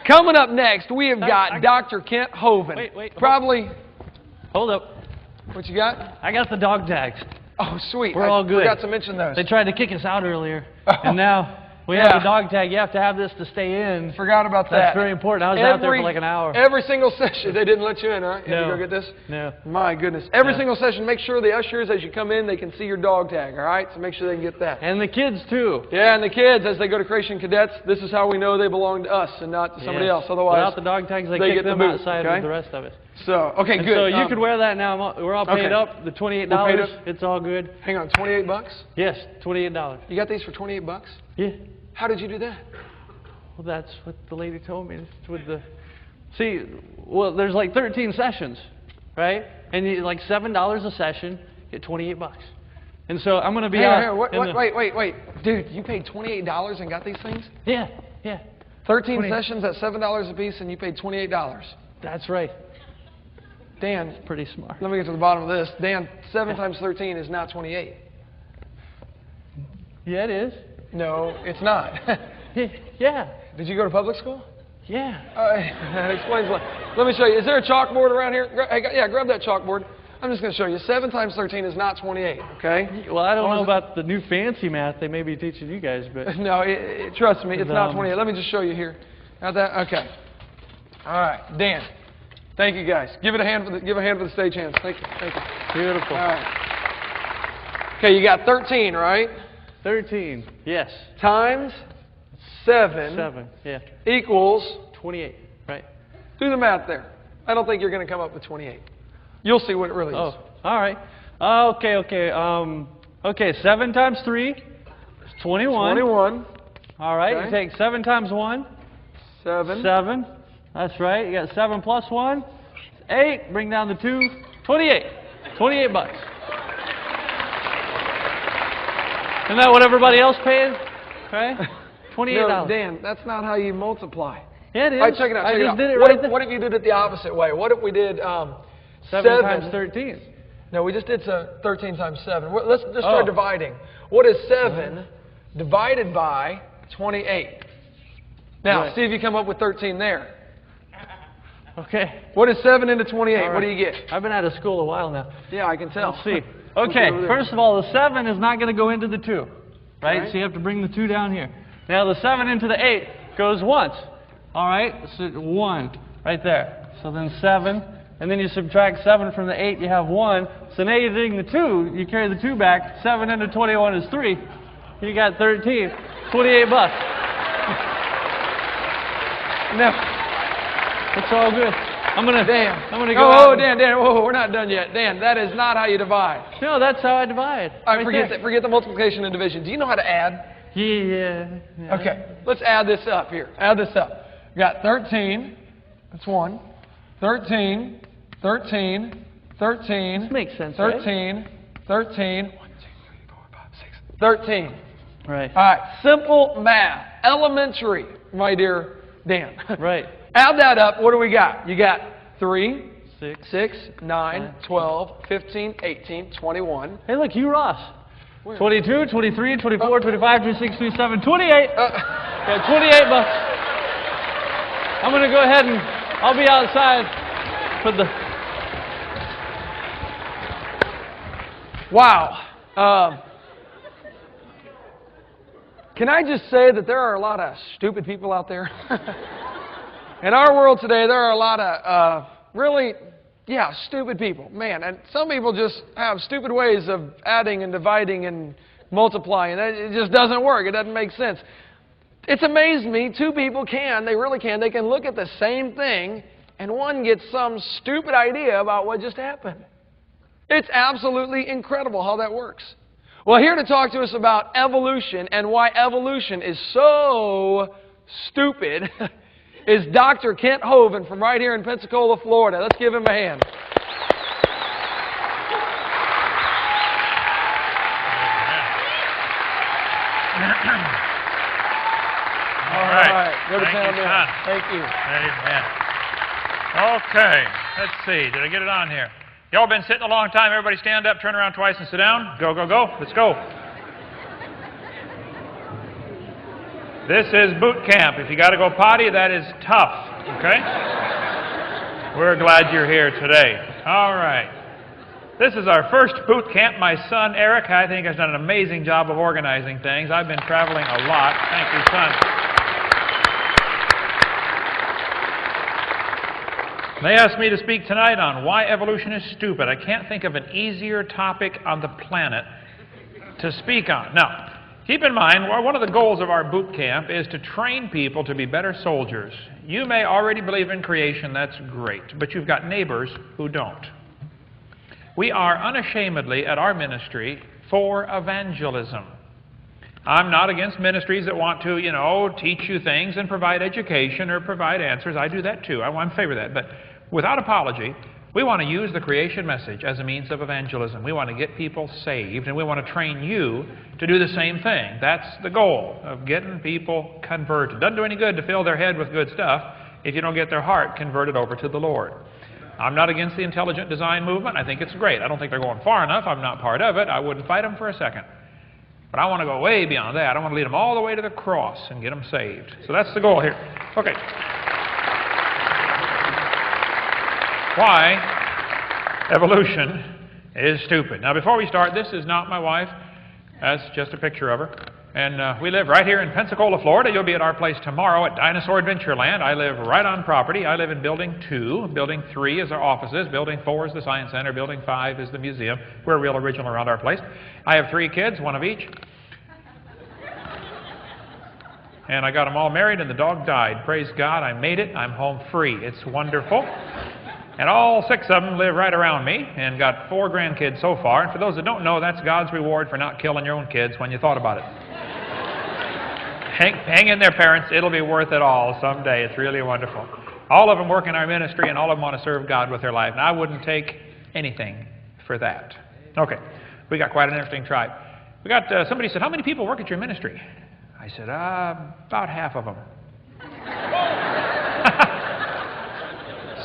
Coming up next, we have got Dr. Kent Hovind. Wait. Probably. Hold up. What you got? I got the dog tags. Oh, sweet. We're all good. I forgot to mention those. They tried to kick us out earlier, and now we have the dog tag. You have to have this to stay in. Forgot about that. That's very important. I was out there for like an hour. Every single session, they didn't let you in, huh? You had to No. go get this? No. My goodness. Every single session, make sure the ushers, as you come in, they can see your dog tag, all right? So make sure they can get that. And the kids, too. Yeah, and the kids, as they go to Creation Cadets, this is how we know they belong to us and not to somebody else. Otherwise, without the dog tags, they get kick the them boot, outside okay? with the rest of it. So, okay, And good. so you could wear that now. We're all paid up. The $28. We're paid up? It's all good. Hang on, 28 bucks? Yes, $28. You got these for 28 bucks? Yeah. How did you do that? Well, that's what the lady told me. It's with the, well, there's like 13 sessions, right? And you, like $7 a session, get 28 bucks. And so I'm going to be Wait. Dude, you paid $28 and got these things? Yeah. 13 sessions at $7 a piece and you paid $28. That's right. Dan, That's pretty smart. let me get to the bottom of this. Dan, 7 times 13 is not 28. Yeah, it is. No, it's not. Yeah. Did you go to public school? Yeah. That explains why. Let me show you. Is there a chalkboard around here? Yeah, grab that chalkboard. I'm just going to show you. 7 times 13 is not 28, okay? Well, I don't know about the new fancy math they may be teaching you guys, but... No, trust me, it's not 28. Let me just show you here. Got that? Okay. All right, Dan. Thank you, guys. Give a hand for the stage hands. Thank you. Beautiful. All right. Okay, you got 13, right? 13, yes. Times 7 yeah. equals 28, right? Do the math there. I don't think you're going to come up with 28. You'll see what it really is. Oh, all right. Okay, 7 times 3 is 21. 21. All right, Okay. you take 7 times 1. 7. That's right. You got 7 plus 1. 8. Bring down the 2. 28. 28 bucks. Isn't that what everybody else pays? Right? $28. No, Dan, that's not how you multiply. Yeah, it is. All right, check it out. I just did it what right if, there. what if you did it the opposite way? What if we did 7 times 13. No, we just did 13 times 7. Let's just try dividing. What is 7 divided by 28? Now, see if you come up with 13 there. Okay. What is 7 into 28? Right. What do you get? I've been out of school a while now. Yeah, I can tell. Let's see. Okay, first of all, the 7 is not going to go into the 2, right? So you have to bring the 2 down here. Now the 7 into the 8 goes once. All right, so 1 right there. So then 7, and then you subtract 7 from the 8, you have 1. So now you're doing the 2, you carry the 2 back. 7 into 21 is 3. You got 13, 28 bucks. No. It's all good. I'm gonna go. Oh, Dan, whoa, we're not done yet. Dan, that is not how you divide. No, that's how I divide. All right, forget the multiplication and division. Do you know how to add? Yeah. Okay, let's add this up here. Add this up. We got 13. That's 1. 13. 13. 13. This makes sense, 13. Right? 13. 1, 2, 3, 4, 5, 6. 13. Right. All right, simple math. Elementary, my dear Dan. Right. Add that up. What do we got? You got 3, 6, 9, 12, 15, 18, 21. Hey, look, Hugh Ross. 22, 23, 24, 25, 26, 27, 28. Yeah, 28 bucks. I'm going to go ahead and I'll be outside for the... Wow. Can I just say that there are a lot of stupid people out there? In our world today, there are a lot of really, stupid people. Man, and some people just have stupid ways of adding and dividing and multiplying. It just doesn't work. It doesn't make sense. It's amazed me. 2 people they really can. They can look at the same thing and one gets some stupid idea about what just happened. It's absolutely incredible how that works. Well, here to talk to us about evolution and why evolution is so stupid is Dr. Kent Hovind from right here in Pensacola, Florida. Let's give him a hand. All right. Go to Thank you, son. Thank you. Amen. Okay. Let's see. Did I get it on here? Y'all been sitting a long time. Everybody stand up, turn around twice, and sit down. Go, go, go. Let's go. This is boot camp. If you got to go potty, that is tough, okay? We're glad you're here today. All right. This is our first boot camp. My son, Eric, I think has done an amazing job of organizing things. I've been traveling a lot. Thank you, son. They asked me to speak tonight on why evolution is stupid. I can't think of an easier topic on the planet to speak on. Now, keep in mind, one of the goals of our boot camp is to train people to be better soldiers. You may already believe in creation, that's great, but you've got neighbors who don't. We are unashamedly at our ministry for evangelism. I'm not against ministries that want to, teach you things and provide education or provide answers. I do that too. I'm in favor of that. But without apology, we want to use the creation message as a means of evangelism. We want to get people saved, and we want to train you to do the same thing. That's the goal of getting people converted. It doesn't do any good to fill their head with good stuff if you don't get their heart converted over to the Lord. I'm not against the intelligent design movement. I think it's great. I don't think they're going far enough. I'm not part of it. I wouldn't fight them for a second. But I want to go way beyond that. I want to lead them all the way to the cross and get them saved. So that's the goal here. Okay. Why evolution is stupid. Now, before we start, this is not my wife. That's just a picture of her. And we live right here in Pensacola, Florida. You'll be at our place tomorrow at Dinosaur Adventureland. I live right on property. I live in Building 2. Building 3 is our offices. Building 4 is the Science Center. Building 5 is the museum. We're real original around our place. I have 3 kids, one of each. And I got them all married, and the dog died. Praise God, I made it. I'm home free. It's wonderful. And all 6 of them live right around me, and got 4 grandkids so far. And for those that don't know, that's God's reward for not killing your own kids when you thought about it. Hang in there, parents. It'll be worth it all someday. It's really wonderful. All of them work in our ministry, and all of them want to serve God with their life. And I wouldn't take anything for that. Okay, we got quite an interesting tribe. We got somebody said, "How many people work at your ministry?" I said, about half of them.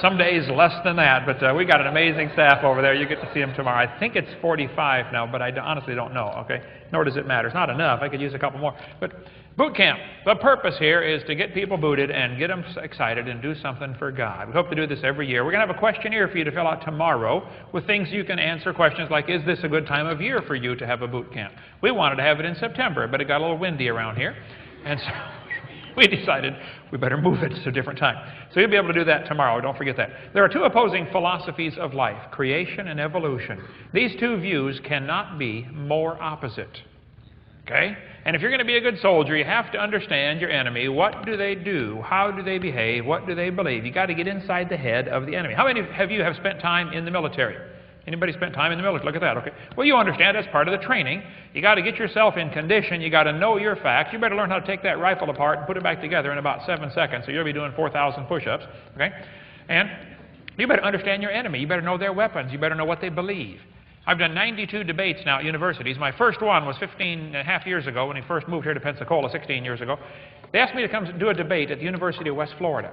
Some days less than that, but we got an amazing staff over there. You get to see them tomorrow. I think it's 45 now, but I honestly don't know, okay? Nor does it matter. It's not enough. I could use a couple more. But boot camp, the purpose here is to get people booted and get them excited and do something for God. We hope to do this every year. We're going to have a questionnaire for you to fill out tomorrow with things you can answer, questions like, is this a good time of year for you to have a boot camp? We wanted to have it in September, but it got a little windy around here. And so we decided we better move it to a different time. So you'll be able to do that tomorrow. Don't forget that. There are 2 opposing philosophies of life, creation and evolution. These 2 views cannot be more opposite. Okay? And if you're going to be a good soldier, you have to understand your enemy. What do they do? How do they behave? What do they believe? You've got to get inside the head of the enemy. How many of you have spent time in the military? Anybody spent time in the military? Look at that. Okay. Well, you understand that's part of the training. You got to get yourself in condition. You got to know your facts. You better learn how to take that rifle apart and put it back together in about 7 seconds. So you'll be doing 4,000 push-ups. Okay. And you better understand your enemy. You better know their weapons. You better know what they believe. I've done 92 debates now at universities. My first one was 15 and a half years ago when we first moved here to Pensacola 16 years ago. They asked me to come do a debate at the University of West Florida.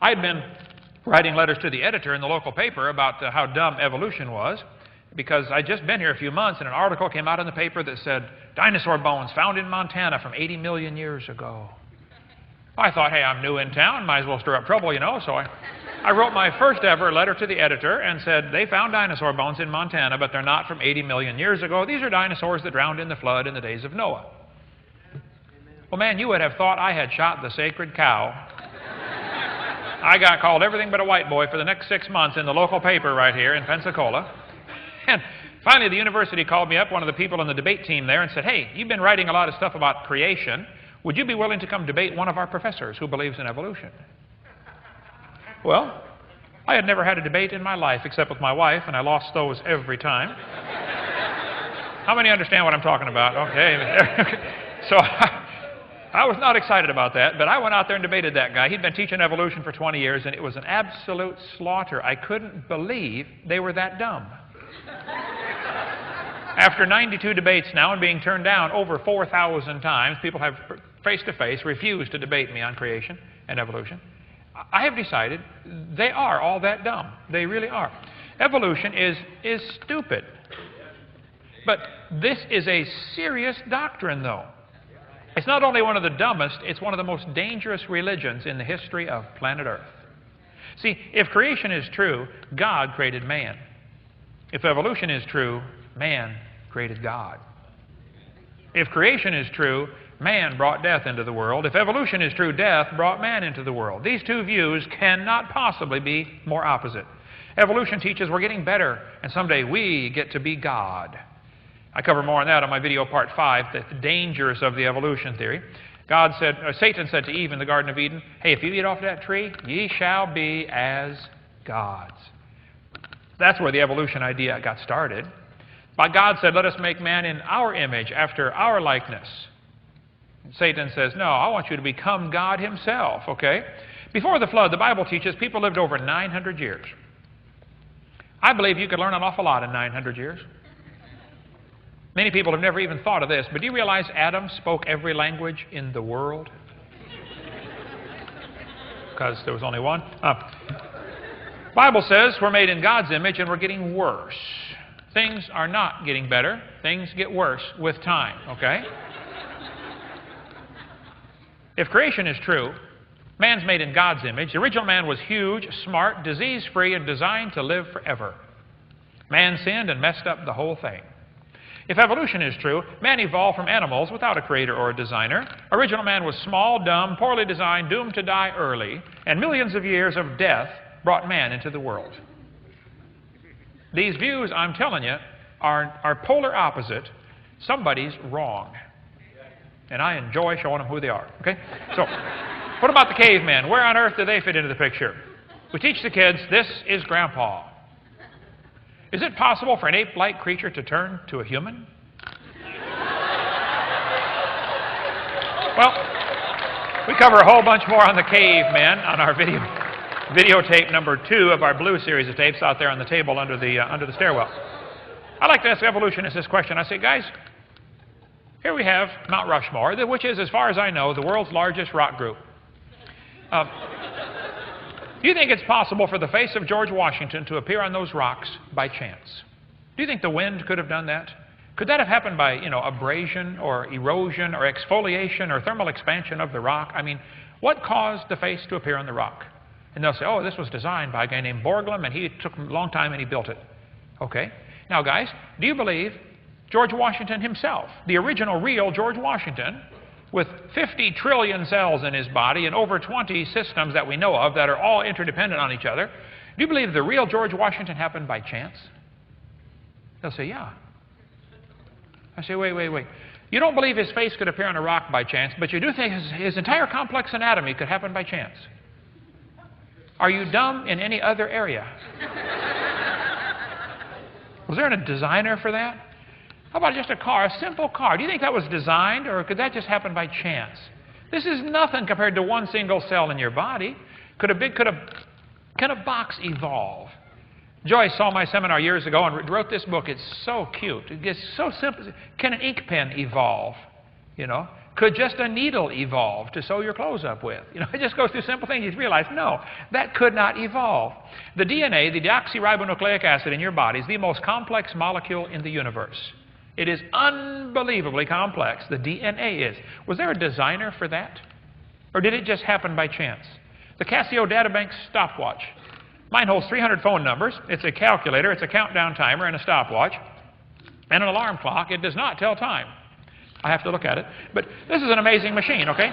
I had been writing letters to the editor in the local paper about how dumb evolution was, because I'd just been here a few months and an article came out in the paper that said, dinosaur bones found in Montana from 80 million years ago. I thought, hey, I'm new in town, might as well stir up trouble, so I wrote my first ever letter to the editor and said, they found dinosaur bones in Montana, but they're not from 80 million years ago. These are dinosaurs that drowned in the flood in the days of Noah. Well, man, you would have thought I had shot the sacred cow. I got called everything but a white boy for the next 6 months in the local paper right here in Pensacola. And finally, the university called me up, one of the people in the debate team there, and said, hey, you've been writing a lot of stuff about creation. Would you be willing to come debate one of our professors who believes in evolution? Well, I had never had a debate in my life except with my wife, and I lost those every time. How many understand what I'm talking about? Okay. So I was not excited about that, but I went out there and debated that guy. He'd been teaching evolution for 20 years, and it was an absolute slaughter. I couldn't believe they were that dumb. After 92 debates now and being turned down over 4,000 times, people have face-to-face refused to debate me on creation and evolution. I have decided they are all that dumb. They really are. Evolution is stupid. But this is a serious doctrine, though. It's not only one of the dumbest, it's one of the most dangerous religions in the history of planet Earth. See, if creation is true, God created man. If evolution is true, man created God. If creation is true, man brought death into the world. If evolution is true, death brought man into the world. These two views cannot possibly be more opposite. Evolution teaches we're getting better, and someday we get to be God. I cover more on that on my video part 5, the dangers of the evolution theory. Satan said to Eve in the Garden of Eden, hey, if you eat off that tree, ye shall be as gods. That's where the evolution idea got started. But God said, let us make man in our image, after our likeness. And Satan says, no, I want you to become God himself, okay? Before the flood, the Bible teaches people lived over 900 years. I believe you could learn an awful lot in 900 years. Many people have never even thought of this, but do you realize Adam spoke every language in the world? Because there was only one. Bible says we're made in God's image and we're getting worse. Things are not getting better. Things get worse with time, okay? If creation is true, man's made in God's image. The original man was huge, smart, disease-free, and designed to live forever. Man sinned and messed up the whole thing. If evolution is true, man evolved from animals without a creator or a designer. Original man was small, dumb, poorly designed, doomed to die early, and millions of years of death brought man into the world. These views, I'm telling you, are polar opposite. Somebody's wrong. And I enjoy showing them who they are. Okay? So, what about the cavemen? Where on earth do they fit into the picture? We teach the kids, this is Grandpa. Is it possible for an ape-like creature to turn to a human? Well, we cover a whole bunch more on the cavemen on our videotape number 2 of our blue series of tapes out there on the table under the stairwell. I like to ask evolutionists this question. I say, guys, here we have Mount Rushmore, which is, as far as I know, the world's largest rock group. Do you think it's possible for the face of George Washington to appear on those rocks by chance? Do you think the wind could have done that? Could that have happened by, abrasion or erosion or exfoliation or thermal expansion of the rock? I mean, what caused the face to appear on the rock? And they'll say, oh, this was designed by a guy named Borglum, and he took a long time and he built it. Okay. Now, guys, do you believe George Washington himself, the original real George Washington, with 50 trillion cells in his body and over 20 systems that we know of that are all interdependent on each other, do you believe the real George Washington happened by chance? They'll say, yeah. I say, wait. You don't believe his face could appear on a rock by chance, but you do think his entire complex anatomy could happen by chance. Are you dumb in any other area? Was there a designer for that? How about just a car, a simple car? Do you think that was designed, or could that just happen by chance? This is nothing compared to one single cell in your body. Can a box evolve? Joyce saw my seminar years ago and wrote this book. It's so cute. It's so simple. Can an ink pen evolve? Could just a needle evolve to sew your clothes up with? It just goes through simple things. You realize, no, that could not evolve. The DNA, the deoxyribonucleic acid in your body, is the most complex molecule in the universe. It is unbelievably complex. The DNA is. Was there a designer for that? Or did it just happen by chance? The Casio Databank stopwatch. Mine holds 300 phone numbers. It's a calculator, it's a countdown timer, and a stopwatch, and an alarm clock. It does not tell time. I have to look at it. But this is an amazing machine, okay?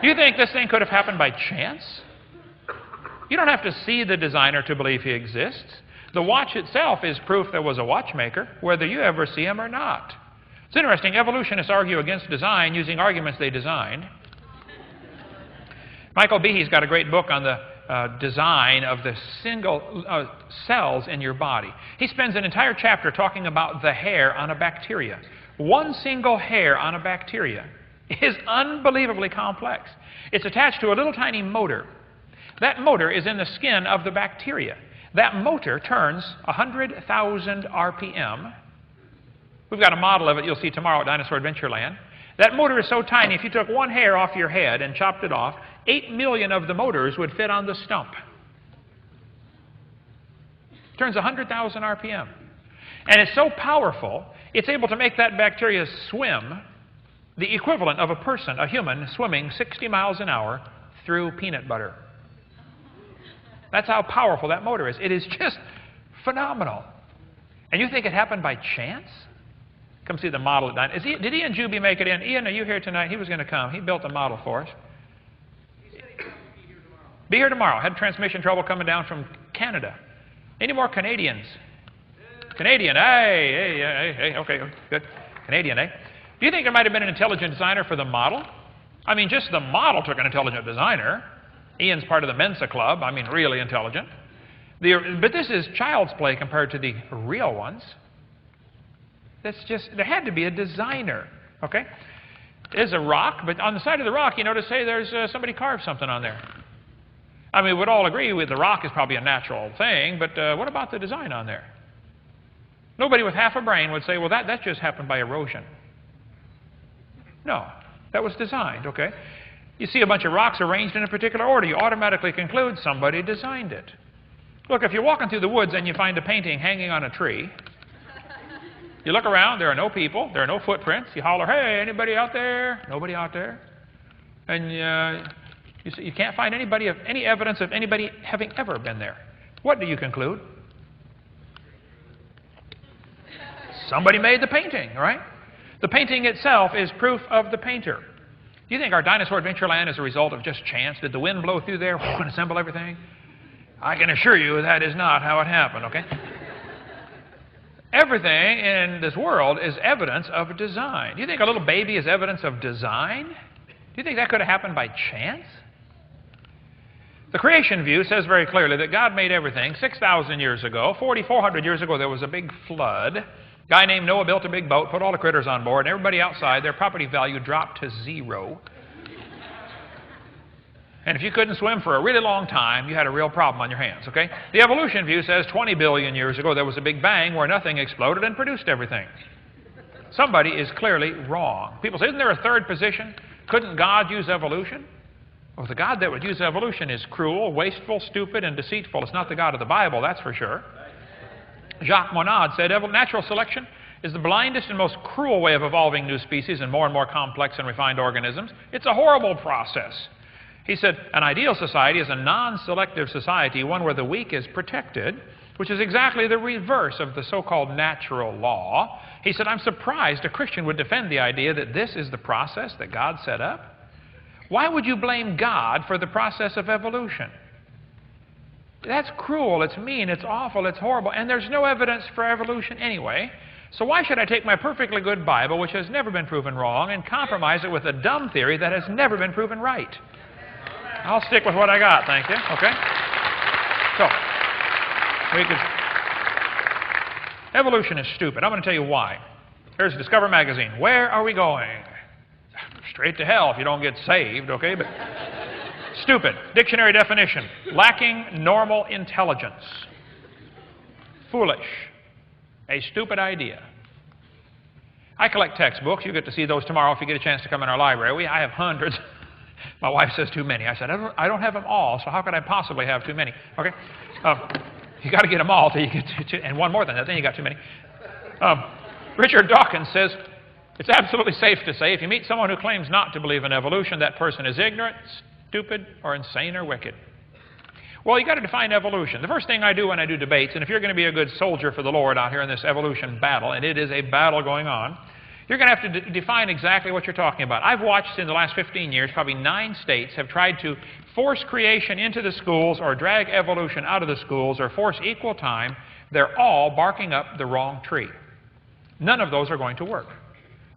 Do you think this thing could have happened by chance? You don't have to see the designer to believe he exists. The watch itself is proof there was a watchmaker, whether you ever see him or not. It's interesting. Evolutionists argue against design using arguments they designed. Michael Behe's got a great book on the design of the single cells in your body. He spends an entire chapter talking about the hair on a bacteria. One single hair on a bacteria is unbelievably complex. It's attached to a little tiny motor. That motor is in the skin of the bacteria. That motor turns 100,000 RPM. We've got a model of it you'll see tomorrow at Dinosaur Adventureland. That motor is so tiny, if you took one hair off your head and chopped it off, 8 million of the motors would fit on the stump. It turns 100,000 RPM. And it's so powerful, it's able to make that bacteria swim the equivalent of a person, a human, swimming 60 miles an hour through peanut butter. That's how powerful that motor is. It is just phenomenal. And you think it happened by chance? Come see the model. Did Ian Juby make it in? Ian, are you here tonight? He was going to come. He built a model for us. Be here tomorrow. Had transmission trouble coming down from Canada. Any more Canadians? Canadian, hey, okay, good. Canadian, eh? Do you think there might have been an intelligent designer for the model? I mean, just the model took an intelligent designer. Ian's part of the Mensa Club. I mean, really intelligent. But this is child's play compared to the real ones. There had to be a designer, okay? There's a rock, but on the side of the rock, you notice, hey, there's somebody carved something on there. I mean, we'd all agree with the rock is probably a natural thing, but what about the design on there? Nobody with half a brain would say, well, that just happened by erosion. No, that was designed, okay? You see a bunch of rocks arranged in a particular order, you automatically conclude somebody designed it. Look, if you're walking through the woods and you find a painting hanging on a tree, you look around, there are no people, there are no footprints. You holler, hey, anybody out there? Nobody out there. And you can't find any evidence of anybody having ever been there. What do you conclude? Somebody made the painting, right? The painting itself is proof of the painter. Do you think our dinosaur Adventureland is a result of just chance? Did the wind blow through there and assemble everything? I can assure you that is not how it happened, okay? Everything in this world is evidence of design. Do you think a little baby is evidence of design? Do you think that could have happened by chance? The creation view says very clearly that God made everything 6,000 years ago. 4,400 years ago, there was a big flood. A guy named Noah built a big boat, put all the critters on board, and everybody outside, their property value dropped to 0. And if you couldn't swim for a really long time, you had a real problem on your hands, okay? The evolution view says 20 billion years ago, there was a big bang where nothing exploded and produced everything. Somebody is clearly wrong. People say, isn't there a third position? Couldn't God use evolution? Well, the God that would use evolution is cruel, wasteful, stupid, and deceitful. It's not the God of the Bible, that's for sure. Jacques Monod said, natural selection is the blindest and most cruel way of evolving new species and more complex and refined organisms. It's a horrible process. He said, an ideal society is a non-selective society, one where the weak is protected, which is exactly the reverse of the so-called natural law. He said, I'm surprised a Christian would defend the idea that this is the process that God set up. Why would you blame God for the process of evolution? That's cruel, it's mean, it's awful, it's horrible, and there's no evidence for evolution anyway. So why should I take my perfectly good Bible, which has never been proven wrong, and compromise it with a dumb theory that has never been proven right? I'll stick with what I got, thank you, okay? So, evolution is stupid. I'm going to tell you why. Here's Discover magazine. Where are we going? Straight to hell if you don't get saved, okay? But stupid. Dictionary definition. Lacking normal intelligence. Foolish. A stupid idea. I collect textbooks. You get to see those tomorrow if you get a chance to come in our library. I have hundreds. My wife says too many. I said, I don't have them all, so how could I possibly have too many? Okay? You got to get them all till you get to, and one more than that, then you got too many. Richard Dawkins says, it's absolutely safe to say if you meet someone who claims not to believe in evolution, that person is ignorant, stupid, or insane, or wicked. Well, you got to define evolution. The first thing I do when I do debates, and if you're going to be a good soldier for the Lord out here in this evolution battle, and it is a battle going on, you're going to have to define exactly what you're talking about. I've watched in the last 15 years, probably 9 states have tried to force creation into the schools or drag evolution out of the schools or force equal time. They're all barking up the wrong tree. None of those are going to work.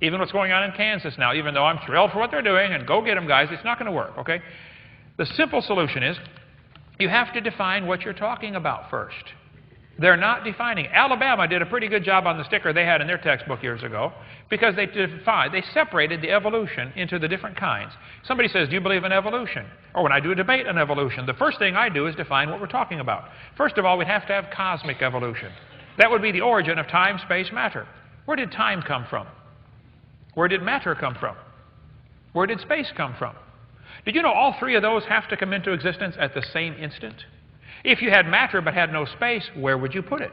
Even what's going on in Kansas now, even though I'm thrilled for what they're doing, and go get them, guys, it's not going to work, okay? The simple solution is you have to define what you're talking about first. They're not defining. Alabama did a pretty good job on the sticker they had in their textbook years ago because they separated the evolution into the different kinds. Somebody says, do you believe in evolution? Or when I do a debate on evolution, the first thing I do is define what we're talking about. First of all, we'd have to have cosmic evolution. That would be the origin of time, space, matter. Where did time come from? Where did matter come from? Where did space come from? Did you know all 3 of those have to come into existence at the same instant? If you had matter but had no space, where would you put it?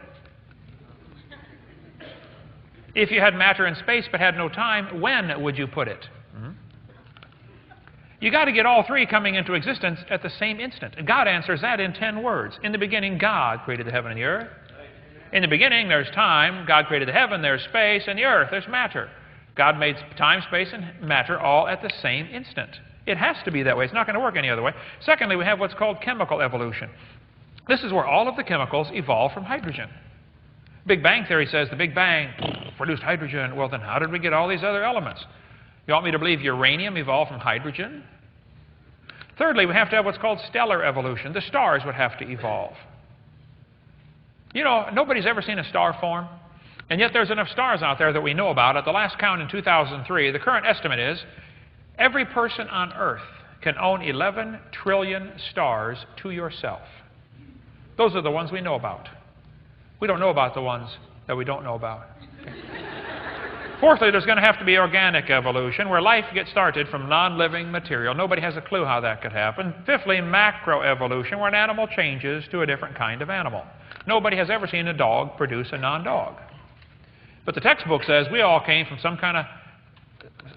If you had matter and space but had no time, when would you put it? You got to get all three coming into existence at the same instant. And God answers that in 10 words. In the beginning, God created the heaven and the earth. In the beginning, there's time. God created the heaven, there's space, and the earth, there's matter. God made time, space, and matter all at the same instant. It has to be that way. It's not going to work any other way. Secondly, we have what's called chemical evolution. This is where all of the chemicals evolve from hydrogen. Big Bang theory says the Big Bang produced hydrogen. Well, then how did we get all these other elements? You want me to believe uranium evolved from hydrogen? Thirdly, we have to have what's called stellar evolution. The stars would have to evolve. You know, nobody's ever seen a star form, and yet there's enough stars out there that we know about. At the last count in 2003, the current estimate is every person on Earth can own 11 trillion stars to yourself. Those are the ones we know about. We don't know about the ones that we don't know about. Okay. Fourthly, there's going to have to be organic evolution, where life gets started from non-living material. Nobody has a clue how that could happen. Fifthly, macroevolution, where an animal changes to a different kind of animal. Nobody has ever seen a dog produce a non-dog. But the textbook says we all came from some kind of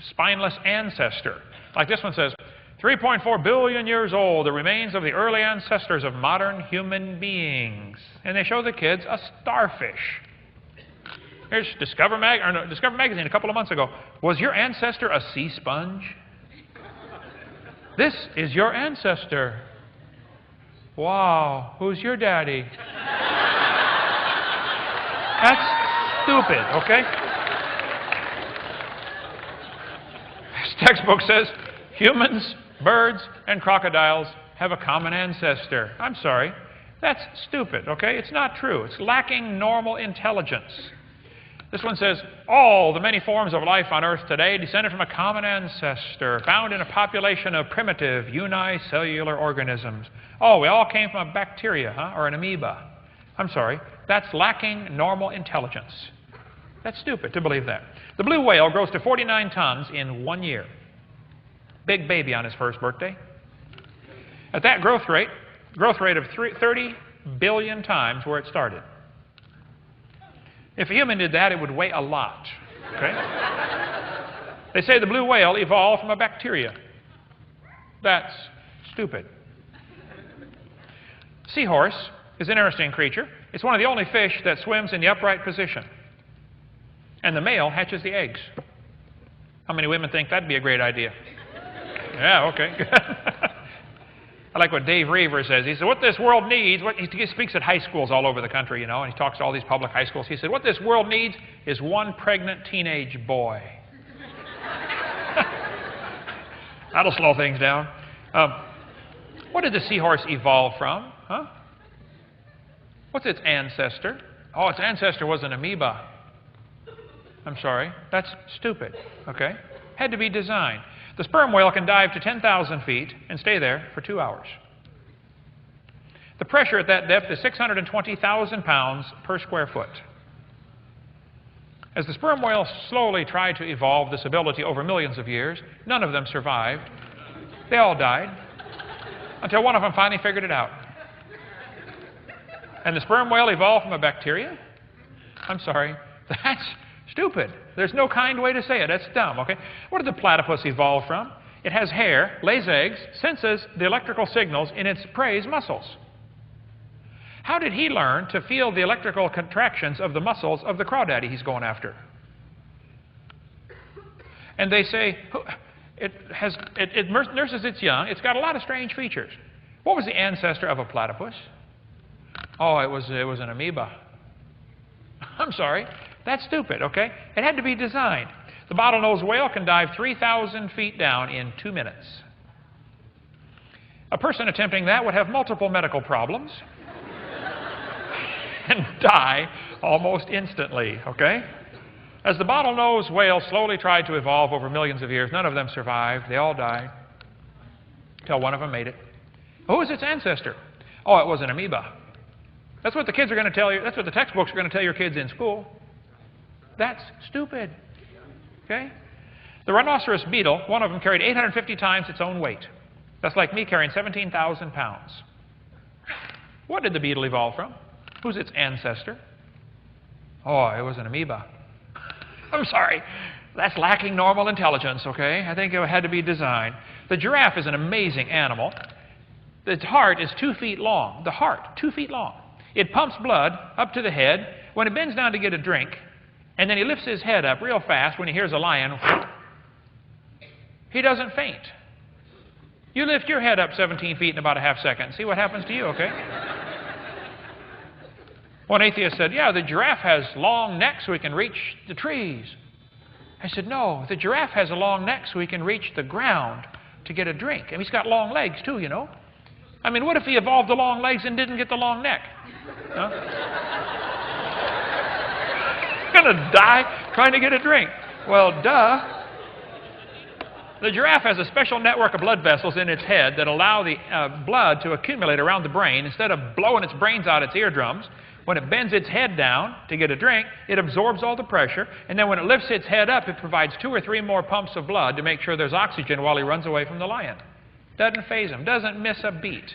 spineless ancestor. Like this one says, 3.4 billion years old, the remains of the early ancestors of modern human beings. And they show the kids a starfish. Here's Discover Magazine a couple of months ago. Was your ancestor a sea sponge? This is your ancestor. Wow, who's your daddy? That's stupid, okay? This textbook says humans, birds, and crocodiles have a common ancestor. I'm sorry. That's stupid, okay? It's not true. It's lacking normal intelligence. This one says, all the many forms of life on Earth today descended from a common ancestor found in a population of primitive unicellular organisms. Oh, we all came from a bacteria, huh? Or an amoeba. I'm sorry. That's lacking normal intelligence. That's stupid to believe that. The blue whale grows to 49 tons in 1 year. Big baby on his first birthday. At that growth rate of 30 billion times where it started. If a human did that, it would weigh a lot. Okay? They say the blue whale evolved from a bacteria. That's stupid. Seahorse is an interesting creature. It's one of the only fish that swims in the upright position. And the male hatches the eggs. How many women think that'd be a great idea? Yeah, okay. I like what Dave Reaver says. He said, what this world needs, he speaks at high schools all over the country, you know, and he talks to all these public high schools. He said, what this world needs is one pregnant teenage boy. That'll slow things down. What did the seahorse evolve from? Huh? What's its ancestor? Oh, its ancestor was an amoeba. I'm sorry. That's stupid, okay? Had to be designed. The sperm whale can dive to 10,000 feet and stay there for 2 hours. The pressure at that depth is 620,000 pounds per square foot. As the sperm whale slowly tried to evolve this ability over millions of years, none of them survived. They all died until one of them finally figured it out. And the sperm whale evolved from a bacteria? I'm sorry, that's stupid. There's no kind way to say it. That's dumb, okay? What did the platypus evolve from? It has hair, lays eggs, senses the electrical signals in its prey's muscles. How did he learn to feel the electrical contractions of the muscles of the crawdaddy he's going after? And they say it nurses its young. It's got a lot of strange features. What was the ancestor of a platypus? Oh, it was an amoeba. I'm sorry. That's stupid, okay? It had to be designed. The bottlenose whale can dive 3,000 feet down in 2 minutes. A person attempting that would have multiple medical problems and die almost instantly, okay? As the bottlenose whale slowly tried to evolve over millions of years, none of them survived. They all died until one of them made it. Who was its ancestor? Oh, it was an amoeba. That's what the kids are going to tell you. That's what the textbooks are going to tell your kids in school. That's stupid. Okay? The rhinoceros beetle, one of them carried 850 times its own weight. That's like me carrying 17,000 pounds. What did the beetle evolve from? Who's its ancestor? Oh, it was an amoeba. I'm sorry. That's lacking normal intelligence, okay? I think it had to be designed. The giraffe is an amazing animal. Its heart is 2 feet long. The heart, 2 feet long. It pumps blood up to the head. When it bends down to get a drink, and then he lifts his head up real fast when he hears a lion, he doesn't faint. You lift your head up 17 feet in about a half second. See what happens to you, okay? One atheist said, yeah, the giraffe has long neck so he can reach the trees. I said, no, the giraffe has a long neck so he can reach the ground to get a drink. And he's got long legs too, you know. I mean, what if he evolved the long legs and didn't get the long neck? Huh? Going to die trying to get a drink. Well, duh. The giraffe has a special network of blood vessels in its head that allow the blood to accumulate around the brain. Instead of blowing its brains out its eardrums, when it bends its head down to get a drink, it absorbs all the pressure, and then when it lifts its head up, it provides 2 or 3 more pumps of blood to make sure there's oxygen while he runs away from the lion. Doesn't faze him, doesn't miss a beat.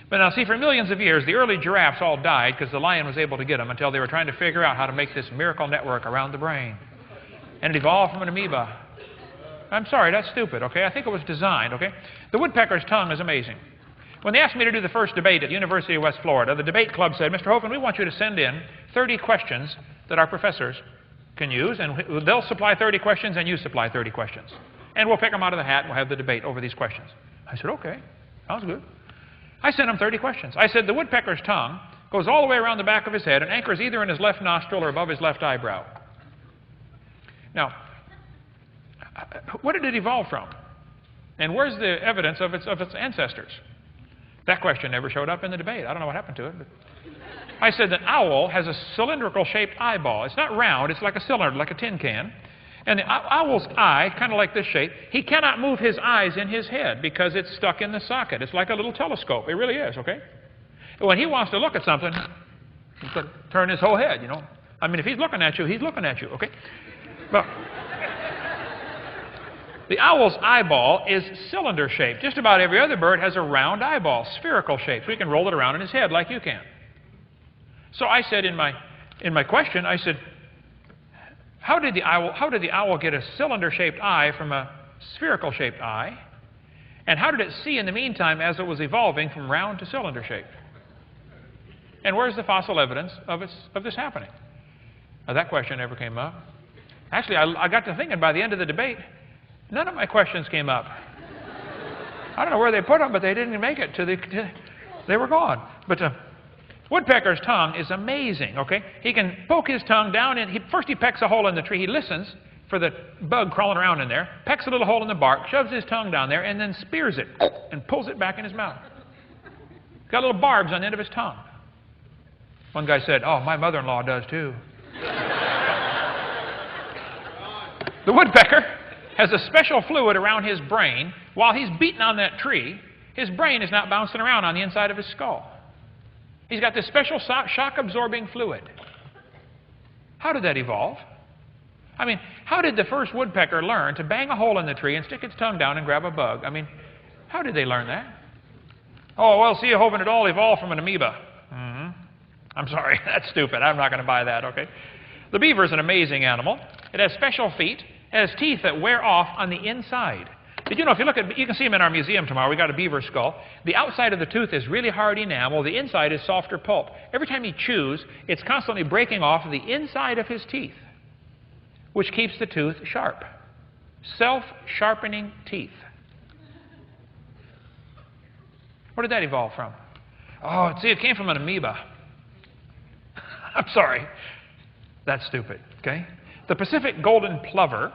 But now, see, for millions of years, the early giraffes all died because the lion was able to get them until they were trying to figure out how to make this miracle network around the brain. And it evolved from an amoeba. I'm sorry, that's stupid, okay? I think it was designed, okay? The woodpecker's tongue is amazing. When they asked me to do the first debate at the University of West Florida, the debate club said, Mr. Hovind, we want you to send in 30 questions that our professors can use, and they'll supply 30 questions and you supply 30 questions. And we'll pick them out of the hat and we'll have the debate over these questions. I said, okay, sounds good. I sent him 30 questions. I said, the woodpecker's tongue goes all the way around the back of his head and anchors either in his left nostril or above his left eyebrow. Now, what did it evolve from? And where's the evidence of its ancestors? That question never showed up in the debate. I don't know what happened to it. But I said that owl has a cylindrical-shaped eyeball. It's not round. It's like a cylinder, like a tin can. And the owl's eye, kind of like this shape, he cannot move his eyes in his head because it's stuck in the socket. It's like a little telescope. It really is, okay? When he wants to look at something, he's got to turn his whole head, you know. I mean, if he's looking at you, he's looking at you, okay? But the owl's eyeball is cylinder-shaped. Just about every other bird has a round eyeball, spherical shape, so he can roll it around in his head like you can. So I said in my question, I said, how did the owl get a cylinder-shaped eye from a spherical-shaped eye? And how did it see in the meantime as it was evolving from round to cylinder-shaped? And where's the fossil evidence of this happening? Now, that question never came up. Actually, I got to thinking by the end of the debate, none of my questions came up. I don't know where they put them, but they didn't make it. They were gone. But woodpecker's tongue is amazing, okay? He can poke his tongue down in. First he pecks a hole in the tree. He listens for the bug crawling around in there, pecks a little hole in the bark, shoves his tongue down there, and then spears it and pulls it back in his mouth. Got little barbs on the end of his tongue. One guy said, oh, my mother-in-law does too. The woodpecker has a special fluid around his brain. While he's beating on that tree, his brain is not bouncing around on the inside of his skull. He's got this special shock-absorbing fluid. How did that evolve? I mean, how did the first woodpecker learn to bang a hole in the tree and stick its tongue down and grab a bug? I mean, how did they learn that? Oh, well, see, Hovind, it all evolved from an amoeba. I'm sorry, that's stupid. I'm not going to buy that, okay? The beaver is an amazing animal. It has special feet. It has teeth that wear off on the inside. Did you know, if you look at, you can see them in our museum tomorrow. We got a beaver skull. The outside of the tooth is really hard enamel. The inside is softer pulp. Every time he chews, it's constantly breaking off the inside of his teeth, which keeps the tooth sharp. Self-sharpening teeth. Where did that evolve from? Oh, see, it came from an amoeba. I'm sorry. That's stupid, okay? The Pacific golden plover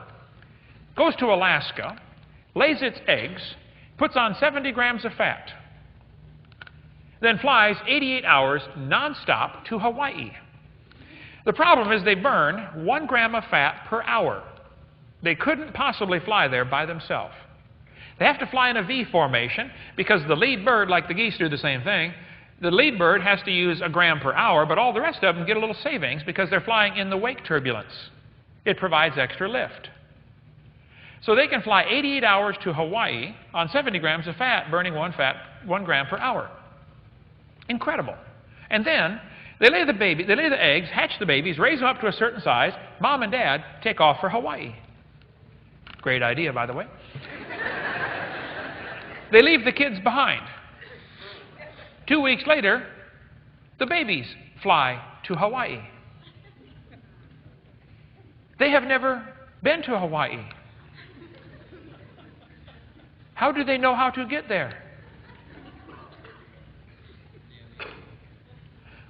goes to Alaska, lays its eggs, puts on 70 grams of fat, then flies 88 hours nonstop to Hawaii. The problem is they burn 1 gram of fat per hour. They couldn't possibly fly there by themselves. They have to fly in a V formation because the lead bird, like the geese, do the same thing. The lead bird has to use 1 gram per hour, but all the rest of them get a little savings because they're flying in the wake turbulence. It provides extra lift. So they can fly 88 hours to Hawaii on 70 grams of fat, burning 1 gram per hour. Incredible. And then they lay the eggs, hatch the babies, raise them up to a certain size. Mom and Dad take off for Hawaii. Great idea, by the way. They leave the kids behind. 2 weeks later, the babies fly to Hawaii. They have never been to Hawaii. How do they know how to get there?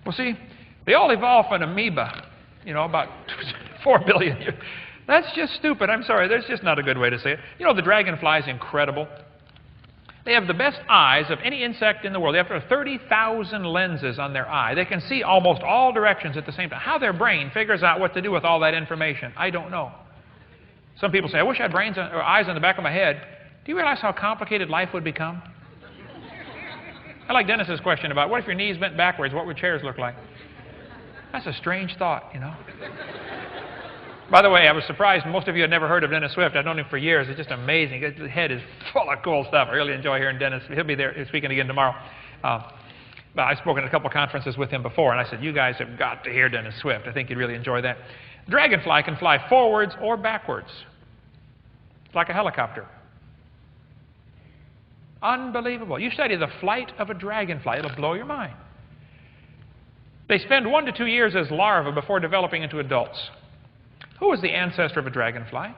Well, see, they all evolved from an amoeba, about 4 billion years. That's just stupid. I'm sorry. That's just not a good way to say it. The dragonfly is incredible. They have the best eyes of any insect in the world. They have 30,000 lenses on their eye. They can see almost all directions at the same time. How their brain figures out what to do with all that information, I don't know. Some people say, I wish I had brains or eyes on the back of my head. Do you realize how complicated life would become? I like Dennis's question about what if your knees bent backwards? What would chairs look like? That's a strange thought, By the way, I was surprised most of you had never heard of Dennis Swift. I've known him for years. It's just amazing. His head is full of cool stuff. I really enjoy hearing Dennis. He'll be there speaking again tomorrow. But I've spoken at a couple of conferences with him before, and I said, you guys have got to hear Dennis Swift. I think you'd really enjoy that. Dragonfly can fly forwards or backwards. It's like a helicopter. Unbelievable. You study the flight of a dragonfly. It'll blow your mind. They spend 1 to 2 years as larvae before developing into adults. Who was the ancestor of a dragonfly?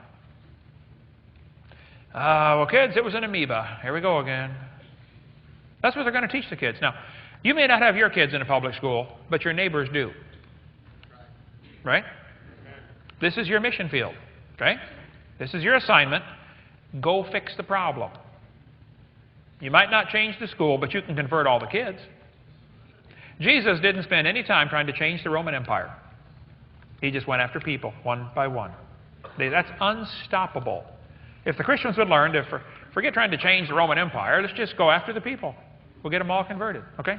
Well, kids, it was an amoeba. Here we go again. That's what they're going to teach the kids. Now, you may not have your kids in a public school, but your neighbors do. Right? This is your mission field. Okay? This is your assignment. Go fix the problem. You might not change the school, but you can convert all the kids. Jesus didn't spend any time trying to change the Roman Empire. He just went after people, one by one. That's unstoppable. If the Christians would learn to forget trying to change the Roman Empire, let's just go after the people. We'll get them all converted, okay?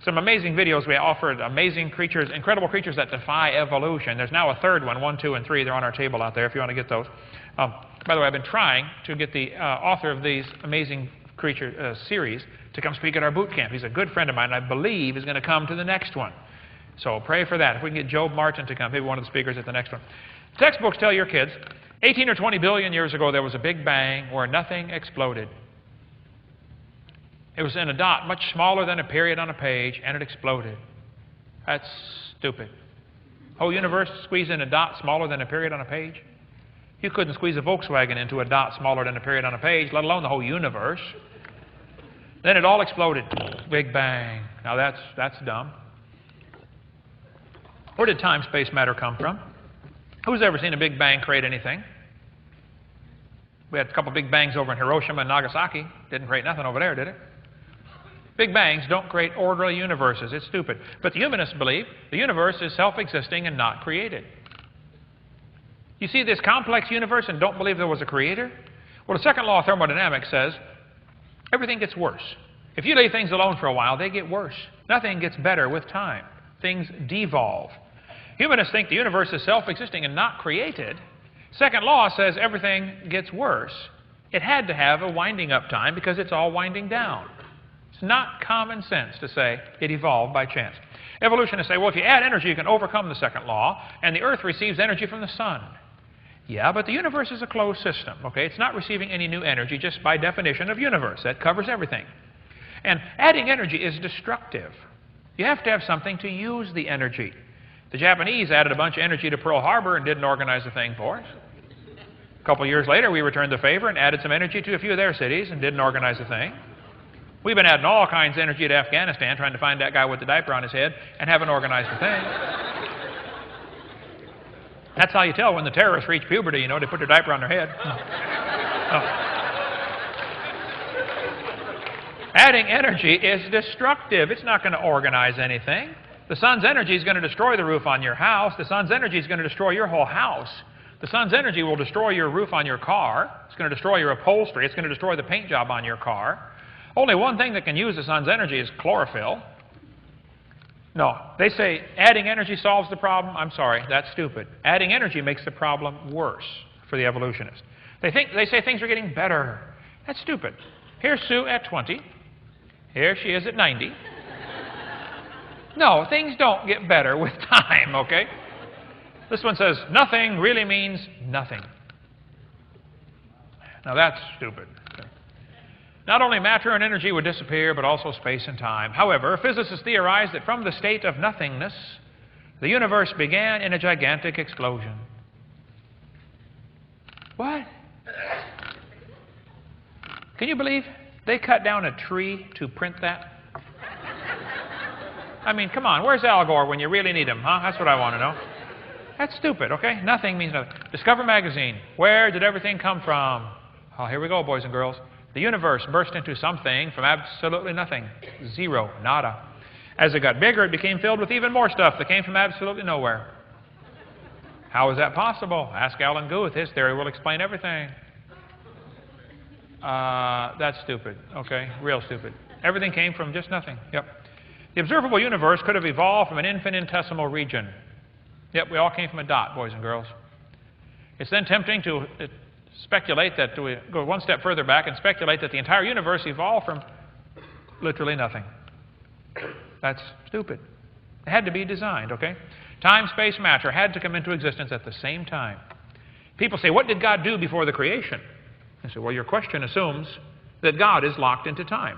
Some amazing videos we offered, amazing creatures, incredible creatures that defy evolution. There's now a third one, 1, 2, and 3. They're on our table out there if you want to get those. By the way, I've been trying to get the author of these amazing creature series to come speak at our boot camp. He's a good friend of mine, and I believe is going to come to the next one. So pray for that. If we can get Job Martin to come, maybe one of the speakers at the next one. Textbooks tell your kids, 18 or 20 billion years ago, there was a big bang where nothing exploded. It was in a dot much smaller than a period on a page, and it exploded. That's stupid. Whole universe squeezed in a dot smaller than a period on a page? You couldn't squeeze a Volkswagen into a dot smaller than a period on a page, let alone the whole universe. Then it all exploded. Big bang. Now that's dumb. Where did time, space, matter come from? Who's ever seen a big bang create anything? We had a couple big bangs over in Hiroshima and Nagasaki. Didn't create nothing over there, did it? Big bangs don't create orderly universes. It's stupid. But the humanists believe the universe is self-existing and not created. You see this complex universe and don't believe there was a creator? Well, the second law of thermodynamics says everything gets worse. If you leave things alone for a while, they get worse. Nothing gets better with time. Things devolve. Humanists think the universe is self-existing and not created. Second law says everything gets worse. It had to have a winding up time because it's all winding down. It's not common sense to say it evolved by chance. Evolutionists say, well, if you add energy, you can overcome the second law, and the Earth receives energy from the sun. Yeah, but the universe is a closed system, okay? It's not receiving any new energy just by definition of universe. That covers everything. And adding energy is destructive. You have to have something to use the energy. The Japanese added a bunch of energy to Pearl Harbor and didn't organize a thing for us. A couple of years later, we returned the favor and added some energy to a few of their cities and didn't organize a thing. We've been adding all kinds of energy to Afghanistan, trying to find that guy with the diaper on his head, and haven't organized a thing. That's how you tell when the terrorists reach puberty, they put their diaper on their head. Adding energy is destructive. It's not going to organize anything. The sun's energy is going to destroy the roof on your house. The sun's energy is going to destroy your whole house. The sun's energy will destroy your roof on your car. It's going to destroy your upholstery. It's going to destroy the paint job on your car. Only one thing that can use the sun's energy is chlorophyll. No, they say adding energy solves the problem. I'm sorry, that's stupid. Adding energy makes the problem worse for the evolutionists. They say things are getting better. That's stupid. Here's Sue at 20. Here she is at 90. No, things don't get better with time, okay? This one says nothing really means nothing. Now that's stupid. Not only matter and energy would disappear, but also space and time. However, physicists theorized that from the state of nothingness, the universe began in a gigantic explosion. What? Can you believe they cut down a tree to print that? I mean, come on, where's Al Gore when you really need him, huh? That's what I want to know. That's stupid, okay? Nothing means nothing. Discover magazine. Where did everything come from? Oh, here we go, boys and girls. The universe burst into something from absolutely nothing. Zero. Nada. As it got bigger, it became filled with even more stuff that came from absolutely nowhere. How is that possible? Ask Alan Guth. His theory will explain everything. That's stupid, okay? Real stupid. Everything came from just nothing. Yep. The observable universe could have evolved from an infinitesimal region. Yep, we all came from a dot, boys and girls. It's then tempting to speculate that, we go one step further back and speculate that the entire universe evolved from literally nothing. That's stupid. It had to be designed, okay? Time, space, matter had to come into existence at the same time. People say, what did God do before the creation? I say, well, your question assumes that God is locked into time.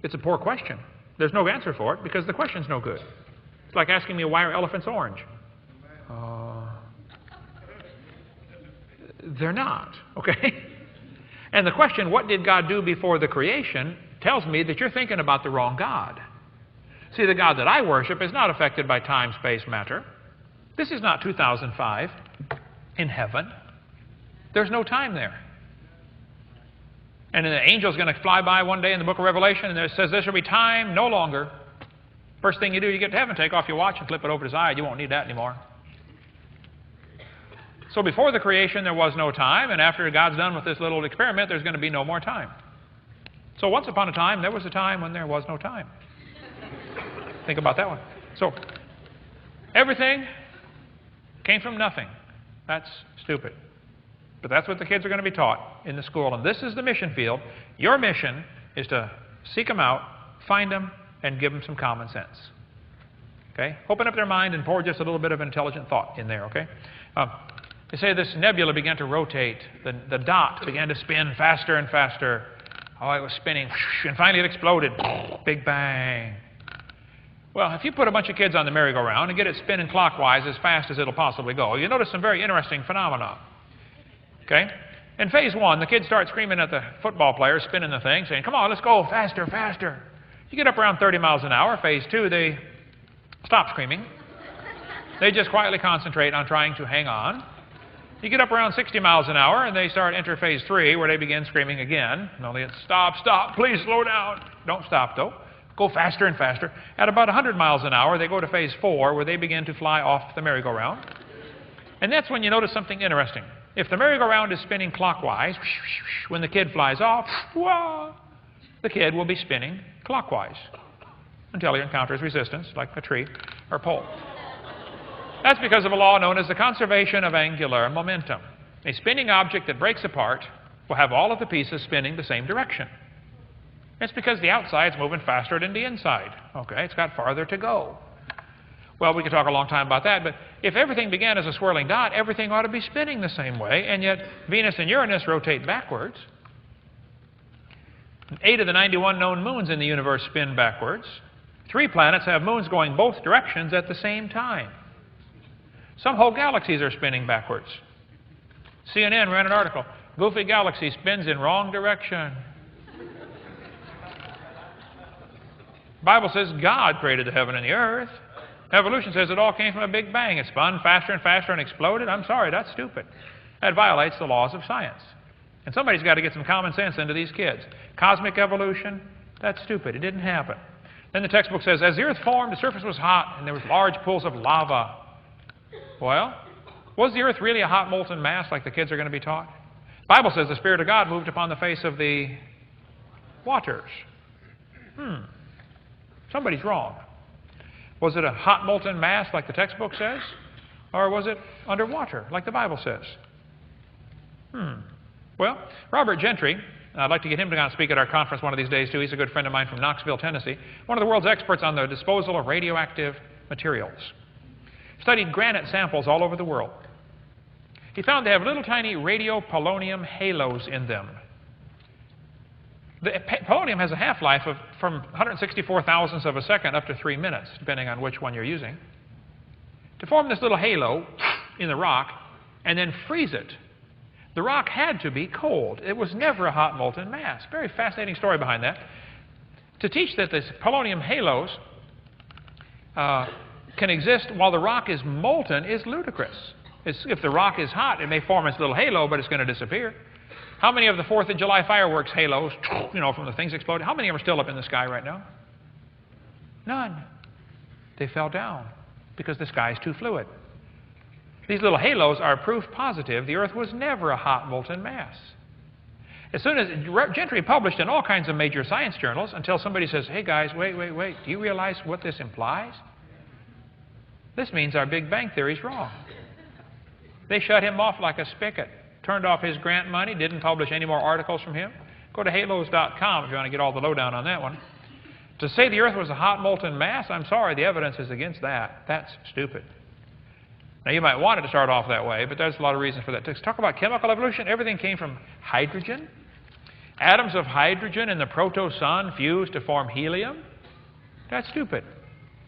It's a poor question. There's no answer for it because the question's no good. It's like asking me why are elephants orange? They're not, okay? And the question, what did God do before the creation, tells me that you're thinking about the wrong God. See, the God that I worship is not affected by time, space, matter. This is not 2005 in heaven. There's no time there. And an angel's going to fly by one day in the book of Revelation and it says there shall be time no longer. First thing you do, you get to heaven, take off your watch and flip it over to the side. You won't need that anymore. So before the creation, there was no time, and after God's done with this little experiment, there's going to be no more time. So once upon a time, there was a time when there was no time. Think about that one. So everything came from nothing. That's stupid. But that's what the kids are going to be taught in the school. And this is the mission field. Your mission is to seek them out, find them, and give them some common sense. Okay? Open up their mind and pour just a little bit of intelligent thought in there, okay? They say this nebula began to rotate. The dot began to spin faster and faster. Oh, it was spinning, and finally it exploded. Big bang. Well, if you put a bunch of kids on the merry-go-round and get it spinning clockwise as fast as it'll possibly go, you notice some very interesting phenomena. Okay? In phase one, the kids start screaming at the football players spinning the thing, saying, come on, let's go, faster, faster. You get up around 30 miles an hour. Phase two, they stop screaming. They just quietly concentrate on trying to hang on. You get up around 60 miles an hour, and they enter phase three, where they begin screaming again. Only it's stop, stop, please slow down. Don't stop, though. Go faster and faster. At about 100 miles an hour, they go to phase four, where they begin to fly off the merry-go-round. And that's when you notice something interesting. If the merry-go-round is spinning clockwise, when the kid flies off, the kid will be spinning clockwise until he encounters resistance, like a tree or pole. That's because of a law known as the conservation of angular momentum. A spinning object that breaks apart will have all of the pieces spinning the same direction. It's because the outside's moving faster than the inside. Okay, it's got farther to go. Well, we could talk a long time about that, but if everything began as a swirling dot, everything ought to be spinning the same way, and yet Venus and Uranus rotate backwards. 8 of the 91 known moons in the universe spin backwards. 3 planets have moons going both directions at the same time. Some whole galaxies are spinning backwards. CNN ran an article, Goofy Galaxy spins in wrong direction. The Bible says God created the heaven and the earth. Evolution says it all came from a big bang. It spun faster and faster and exploded. I'm sorry, that's stupid. That violates the laws of science. And somebody's got to get some common sense into these kids. Cosmic evolution, that's stupid. It didn't happen. Then the textbook says, as the earth formed, the surface was hot, and there was large pools of lava. Well, was the earth really a hot molten mass like the kids are going to be taught? The Bible says the Spirit of God moved upon the face of the waters. Somebody's wrong. Was it a hot molten mass like the textbook says? Or was it underwater like the Bible says? Well, Robert Gentry, I'd like to get him to come and speak at our conference one of these days too. He's a good friend of mine from Knoxville, Tennessee. One of the world's experts on the disposal of radioactive materials. Studied granite samples all over the world. He found they have little tiny radiopolonium halos in them. Polonium has a half-life of from 164 thousandths of a second up to 3 minutes, depending on which one you're using. To form this little halo in the rock and then freeze it, the rock had to be cold. It was never a hot molten mass. Very fascinating story behind that. To teach that these polonium halos can exist while the rock is molten is ludicrous. If the rock is hot, it may form its little halo, but it's going to disappear. How many of the 4th of July fireworks halos, from the things exploding, how many of them are still up in the sky right now? None. They fell down because the sky is too fluid. These little halos are proof positive the Earth was never a hot molten mass. As soon as Gentry published in all kinds of major science journals, until somebody says, hey guys, wait, do you realize what this implies? This means our Big Bang theory is wrong. They shut him off like a spigot. Turned off his grant money, didn't publish any more articles from him. Go to halos.com if you want to get all the lowdown on that one. To say the Earth was a hot molten mass, I'm sorry, the evidence is against that. That's stupid. Now, you might want it to start off that way, but there's a lot of reasons for that. To talk about chemical evolution, everything came from hydrogen. Atoms of hydrogen in the proto-sun fused to form helium. That's stupid.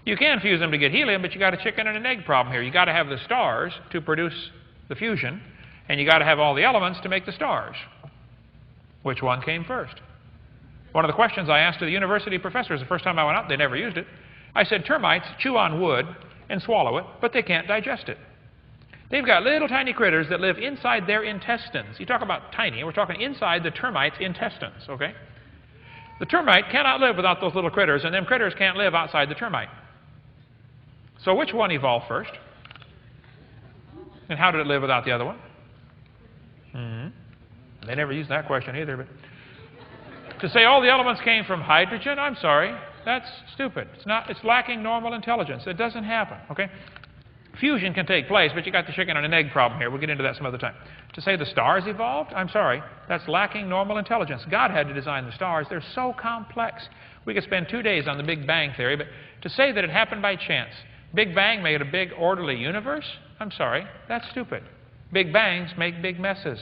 You can fuse them to get helium, but you got a chicken and an egg problem here. You got to have the stars to produce the fusion, and you got to have all the elements to make the stars. Which one came first? One of the questions I asked to the university professors the first time I went out, they never used it. I said, termites chew on wood and swallow it, but they can't digest it. They've got little tiny critters that live inside their intestines. You talk about tiny, we're talking inside the termite's intestines, okay? The termite cannot live without those little critters, and them critters can't live outside the termite. So which one evolved first? And how did it live without the other one? They never used that question either. But to say all the elements came from hydrogen, I'm sorry, that's stupid. It's lacking normal intelligence. It doesn't happen, okay? Fusion can take place, but you got the chicken and an egg problem here. We'll get into that some other time. To say the stars evolved, I'm sorry, that's lacking normal intelligence. God had to design the stars. They're so complex. We could spend 2 days on the Big Bang theory, but to say that it happened by chance, Big Bang made a big orderly universe, I'm sorry, that's stupid. Big Bangs make big messes.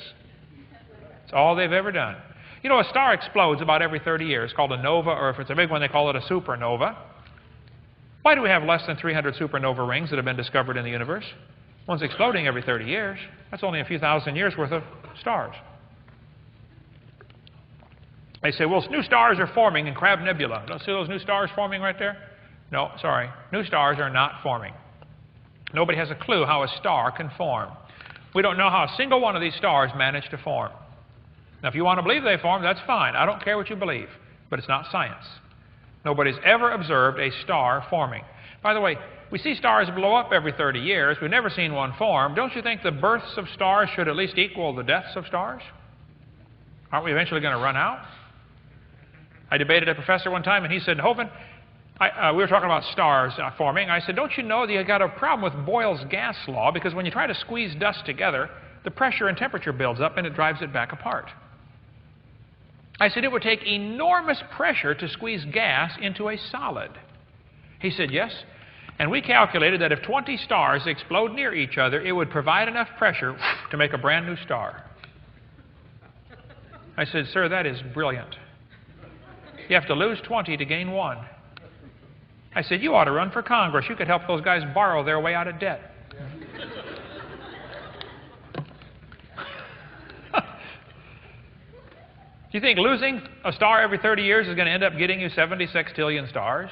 It's all they've ever done. You know, a star explodes about every 30 years, called a nova, or if it's a big one, they call it a supernova. Why do we have less than 300 supernova rings that have been discovered in the universe? One's exploding every 30 years. That's only a few thousand years worth of stars. They say, well, new stars are forming in Crab Nebula. Don't see those new stars forming right there? No, sorry. New stars are not forming. Nobody has a clue how a star can form. We don't know how a single one of these stars managed to form. Now, if you want to believe they formed, that's fine. I don't care what you believe, but it's not science. Nobody's ever observed a star forming. By the way, we see stars blow up every 30 years. We've never seen one form. Don't you think the births of stars should at least equal the deaths of stars? Aren't we eventually going to run out? I debated a professor one time, and he said, Hovind, we were talking about stars forming. I said, don't you know that you've got a problem with Boyle's gas law, because when you try to squeeze dust together, the pressure and temperature builds up and it drives it back apart. I said, it would take enormous pressure to squeeze gas into a solid. He said, yes. And we calculated that if 20 stars explode near each other, it would provide enough pressure to make a brand new star. I said, sir, that is brilliant. You have to lose 20 to gain 1. I said, you ought to run for Congress. You could help those guys borrow their way out of debt. Do you think losing a star every 30 years is going to end up getting you 76 trillion stars?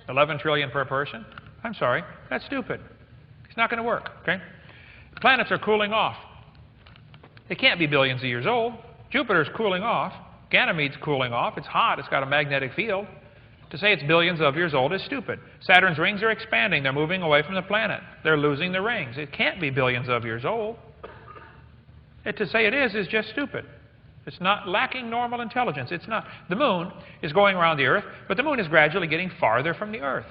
11 trillion per person? I'm sorry, that's stupid. It's not going to work, okay? Planets are cooling off. They can't be billions of years old. Jupiter's cooling off. Ganymede's cooling off. It's hot. It's got a magnetic field. To say it's billions of years old is stupid. Saturn's rings are expanding. They're moving away from the planet. They're losing the rings. It can't be billions of years old. To say it is just stupid. It's not lacking normal intelligence. It's not. The moon is going around the Earth, but the moon is gradually getting farther from the Earth.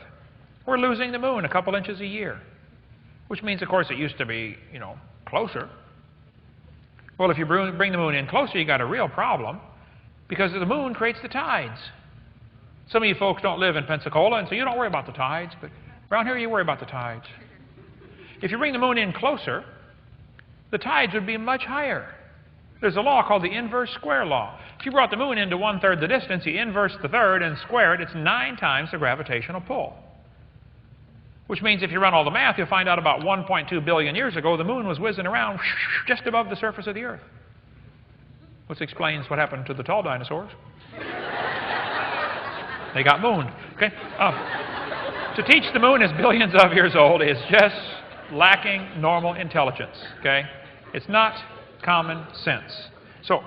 We're losing the moon a couple inches a year, which means, of course, it used to be, closer. Well, if you bring the moon in closer, you got a real problem, because the moon creates the tides. Some of you folks don't live in Pensacola, and so you don't worry about the tides, but around here you worry about the tides. If you bring the moon in closer, the tides would be much higher. There's a law called the inverse square law. If you brought the moon into 1/3 the distance, you inverse the third and square it, it's 9 times the gravitational pull. Which means if you run all the math, you'll find out about 1.2 billion years ago, the moon was whizzing around just above the surface of the Earth. Which explains what happened to the tall dinosaurs. They got mooned. Okay? To teach the moon is billions of years old is just lacking normal intelligence. Okay? It's not common sense. So,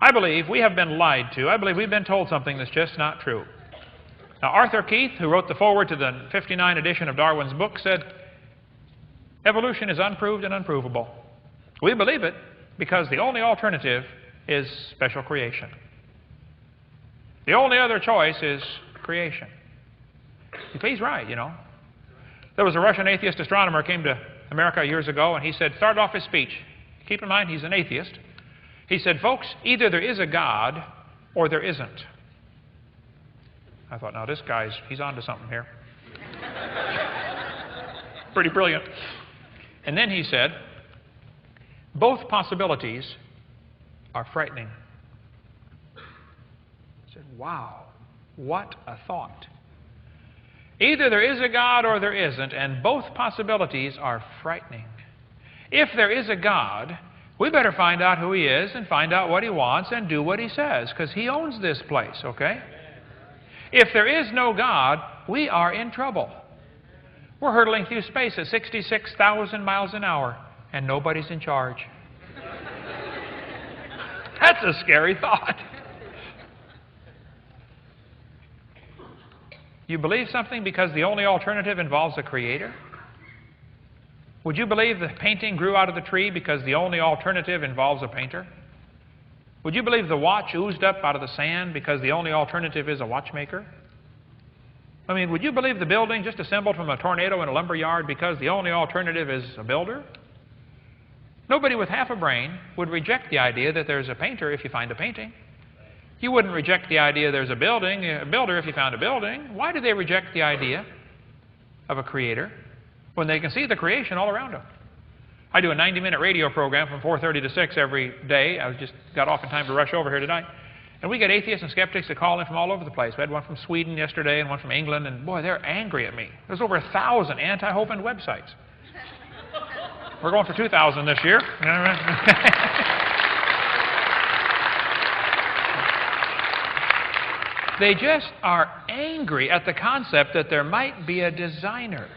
I believe we have been lied to. I believe we've been told something that's just not true. Now, Arthur Keith, who wrote the foreword to the 59 edition of Darwin's book, said, evolution is unproved and unprovable. We believe it because the only alternative is special creation. The only other choice is creation. He's right, you know. There was a Russian atheist astronomer who came to America years ago, and he started off his speech. Keep in mind, he's an atheist. He said, folks, either there is a God or there isn't. I thought, now this he's on to something here. Pretty brilliant. And then he said, both possibilities are frightening. I said, wow, what a thought. Either there is a God or there isn't, and both possibilities are frightening. If there is a God, we better find out who He is and find out what He wants and do what He says, because He owns this place, okay? If there is no God, we are in trouble. We're hurtling through space at 66,000 miles an hour, and nobody's in charge. That's a scary thought. You believe something because the only alternative involves a creator? Would you believe the painting grew out of the tree because the only alternative involves a painter? Would you believe the watch oozed up out of the sand because the only alternative is a watchmaker? I mean, would you believe the building just assembled from a tornado in a lumber yard because the only alternative is a builder? Nobody with half a brain would reject the idea that there's a painter if you find a painting. You wouldn't reject the idea there's a builder if you found a building. Why do they reject the idea of a creator when they can see the creation all around them? I do a 90-minute radio program from 4:30 to 6 every day. I just got off in time to rush over here tonight. And we get atheists and skeptics that call in from all over the place. We had one from Sweden yesterday and one from England, and boy, they're angry at me. There's over 1,000 anti-Hovind websites. We're going for 2,000 this year. They just are angry at the concept that there might be a designer.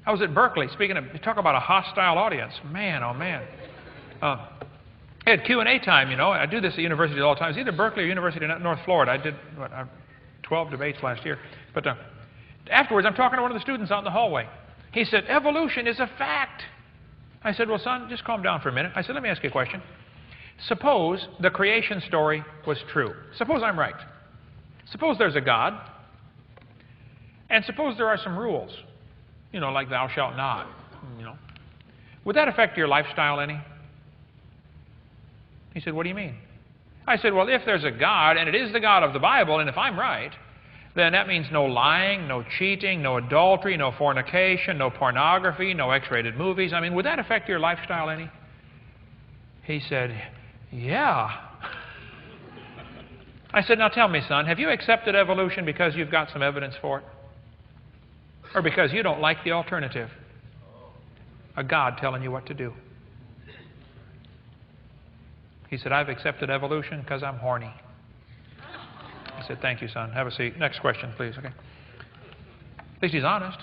I was at Berkeley, you talk about a hostile audience. Man, oh man. I had Q&A time, you know. I do this at universities all the time. It's either Berkeley or University of North Florida. I did 12 debates last year. But afterwards, I'm talking to one of the students out in the hallway. He said, evolution is a fact. I said, well, son, just calm down for a minute. I said, let me ask you a question. Suppose the creation story was true. Suppose I'm right. Suppose there's a God. And suppose there are some rules. You know, like thou shalt not. You know. Would that affect your lifestyle any? He said, what do you mean? I said, well, if there's a God, and it is the God of the Bible, and if I'm right, then that means no lying, no cheating, no adultery, no fornication, no pornography, no X-rated movies. I mean, would that affect your lifestyle any? He said, yeah. I said, now tell me, son, have you accepted evolution because you've got some evidence for it? Or because you don't like the alternative? A God telling you what to do. He said, I've accepted evolution because I'm horny. I said, thank you, son. Have a seat. Next question, please. Okay. At least he's honest.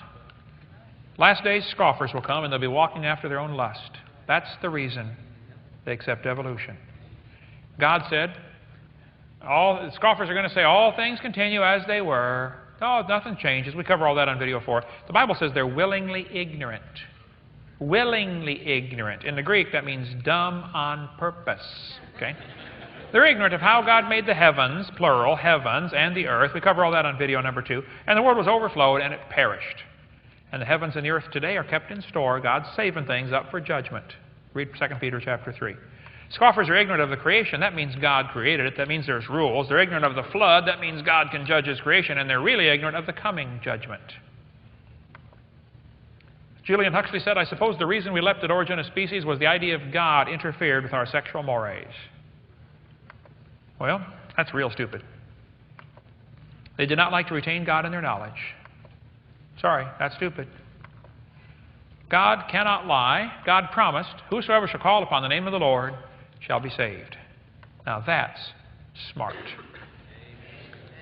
Last days, scoffers will come and they'll be walking after their own lust. That's the reason they accept evolution. God said, scoffers are going to say, all things continue as they were. Oh, nothing changes. We cover all that on video 4. The Bible says they're willingly ignorant. Willingly ignorant. In the Greek, that means dumb on purpose. Okay? They're ignorant of how God made the heavens, plural, heavens, and the earth. We cover all that on video number 2. And the world was overflowed, and it perished. And the heavens and the earth today are kept in store. God's saving things up for judgment. Read 2 Peter chapter 3. Scoffers are ignorant of the creation. That means God created it. That means there's rules. They're ignorant of the flood. That means God can judge His creation. And they're really ignorant of the coming judgment. Julian Huxley said, I suppose the reason we left at Origin of Species was the idea of God interfered with our sexual mores. Well, that's real stupid. They did not like to retain God in their knowledge. Sorry, that's stupid. God cannot lie. God promised, whosoever shall call upon the name of the Lord shall be saved. Now that's smart.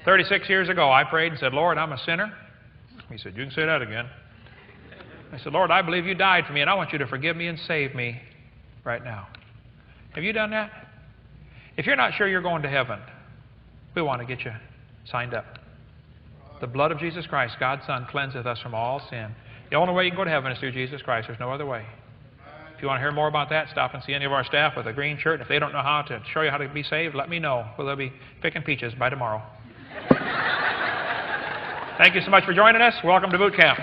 36 years ago, I prayed and said, Lord, I'm a sinner. He said, you can say that again. I said, Lord, I believe you died for me, and I want you to forgive me and save me right now. Have you done that? If you're not sure you're going to heaven, we want to get you signed up. The blood of Jesus Christ, God's Son, cleanseth us from all sin. The only way you can go to heaven is through Jesus Christ. There's no other way. If you want to hear more about that, stop and see any of our staff with a green shirt. If they don't know how to show you how to be saved, let me know. We'll be picking peaches by tomorrow. Thank you so much for joining us. Welcome to boot camp.